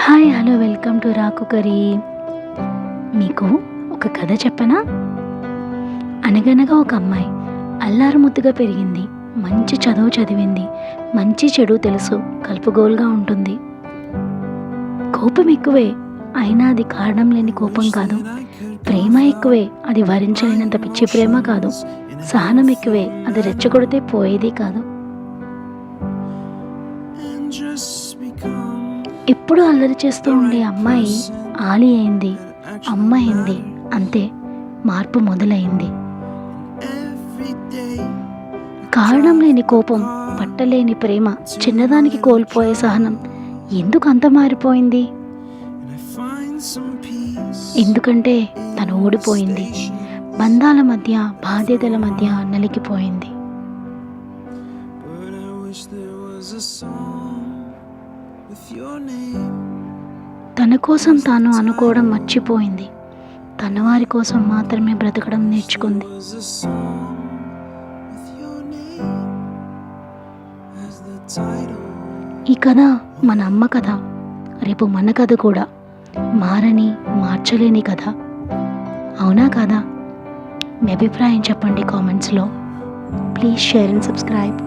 Hi hello welcome to రాకు curry. మీకు ఒక కథ చెప్పనా? అనగనగా ఒక అమ్మాయి అల్లారు ముద్దుగా పెరిగింది. మంచి చదువు చదివింది. మంచి చెడు తెలుసు, కలుపుగోలుగా ఉంటుంది. కోపం ఎక్కువే, అయినా అది కారణం లేని కోపం కాదు. ప్రేమ ఎక్కువే, అది భరించలేనంత పిచ్చి ప్రేమ కాదు. సహనం ఎక్కువే, అది రెచ్చగొడితే పోయేది కాదు. ఎప్పుడు అల్లరి చేస్తూ ఉండే అమ్మాయి ఆలి అయింది, అమ్మ అయింది. అంతే, మార్పు మొదలైంది. కారణం లేని కోపం, పట్టలేని ప్రేమ, చిన్నదానికి కోల్పోయే సహనం. ఎందుకు అంత మారిపోయింది? ఎందుకంటే తను ఓడిపోయింది. బంధాల మధ్య, బాధ్యతల మధ్య నలిగిపోయింది. తన కోసం తాను అనుకోవడం మర్చిపోయింది. తన వారి కోసం మాత్రమే బ్రతకడం నేర్చుకుంది. ఈ కథ మన అమ్మ కథ, రేపు మన కథ కూడా. మారని, మార్చలేని కథ. అవునా కదా? మీ అభిప్రాయం చెప్పండి కామెంట్స్లో. Please share and subscribe.